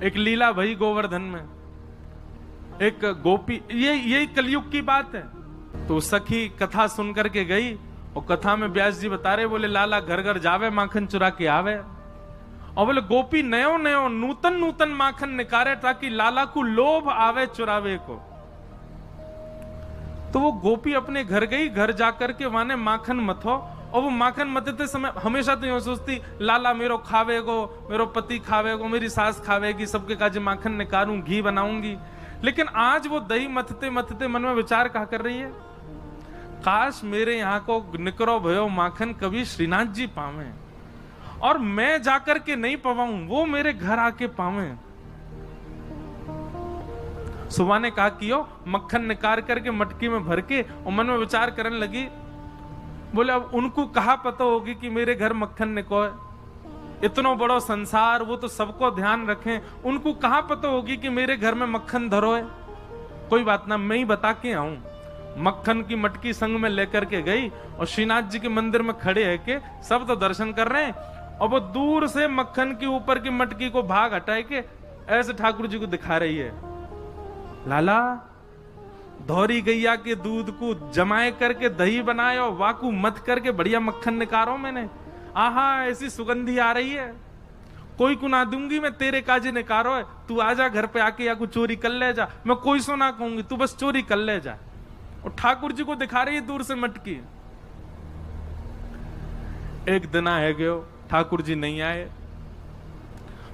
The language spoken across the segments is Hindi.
एक लीला भई गोवर्धन में, एक गोपी, ये कलयुग की बात है। तो सखी कथा सुन करके गई और कथा में व्यास जी बता रहे, बोले लाला घर घर जावे माखन चुरा के आवे, और बोले गोपी नयो नयो नूतन नूतन माखन निकारे ताकि लाला को लोभ आवे चुरावे को। तो वो गोपी अपने घर गई, घर जाकर के वहां माखन मथो, और वो माखन मथते समय हमेशा तो यूं सोचती लाला मेरो खावेगो, मेरो पति खावेगो, मेरी सास खावेगी, सबके काजे माखन निकालूं, घी बनाऊंगी। लेकिन आज वो दही मथते मथते मन में विचार कहा कर रही है, काश मेरे यहाँ को निकरो भयो माखन कभी श्रीनाथ जी पावे, और मैं जाकर के नहीं पवाऊं, वो मेरे घर आके पावे। सुबह ने कहा कि मक्खन निकाल करके मटकी में भर के, और मन में विचार करने लगी, बोले अब उनको कहा पता होगी कि मेरे घर मक्खन निको है, इतना बड़ा संसार, वो तो सबको ध्यान रखें, उनको कहा पता होगी कि मेरे घर में मक्खन धरो है। कोई बात ना, मैं ही बता के आऊं। मक्खन की मटकी संग में लेकर के गई, और श्रीनाथ जी के मंदिर में खड़े है के सब तो दर्शन कर रहे हैं, और वो दूर से मक्खन के ऊपर की मटकी को भाग हटाए के ऐसे ठाकुर जी को दिखा रही है, लाला धौरी गैया के दूध को जमाए करके दही बनाए और वाकू मत करके बढ़िया मक्खन निकारो मैंने, आहा ऐसी सुगंधी आ रही है, कोई को ना दूंगी मैं, तेरे काजे निकारो है, तू आजा घर पे आके या कुछ चोरी कर ले जा, मैं कोई सो ना कहूंगी, तू बस चोरी कर ले जा। और ठाकुर जी को दिखा रही है दूर से मटकी। एक दिन है गयो, ठाकुर जी नहीं आए,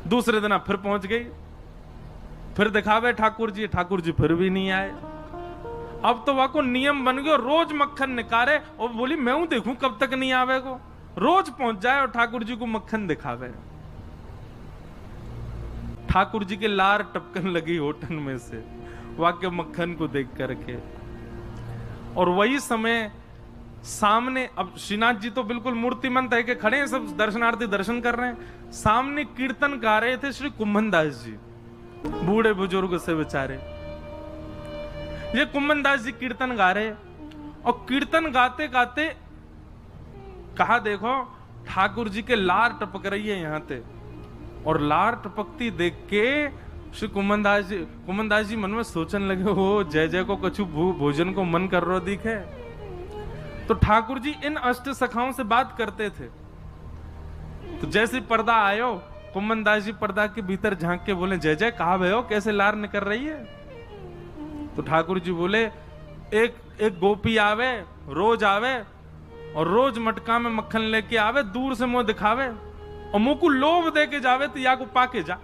दूसरे दिन फिर पहुंच गई, फिर दिखावे ठाकुर जी फिर भी नहीं आए। अब तो वह को नियम बन गया, रोज मक्खन निकारे, और बोली मैं हूं देखूं कब तक नहीं आवे को, रोज पहुंच जाए और ठाकुर जी को मक्खन दिखावे। ठाकुर जी के लार टपकन लगी होठन में से वाक्य मक्खन को देख करके। और वही समय सामने, अब श्रीनाथ जी तो बिल्कुल मूर्तिमंत है कि खड़े हैं, सब दर्शनार्थी दर्शन कर रहे हैं, सामने कीर्तन गा रहे थे श्री कुंभन दास जी, बूढ़े बुजुर्ग से बेचारे। ये कुंभन दास जी कीर्तन गा रहे, और कीर्तन गाते गाते कहा देखो ठाकुर जी के लार टपक रही है यहां पे, और लार टपकती देख के श्री कुंभन दास जी मन में सोचने लगे, हो जय जय को कछु भोजन को मन कर रो दिखे। तो ठाकुर जी इन अष्ट सखाओं से बात करते थे। तो जैसे पर्दा आयो, कुंभन दास जी पर्दा के भीतर झांक के बोले, जय जय कहा भयो, कैसे लार निकल रही है। तो ठाकुर जी बोले, एक गोपी आवे, रोज आवे, और रोज मटका में मक्खन लेके आवे, दूर से मुंह दिखावे, और मुंह को लोभ दे के जावे तो या को पाके जा।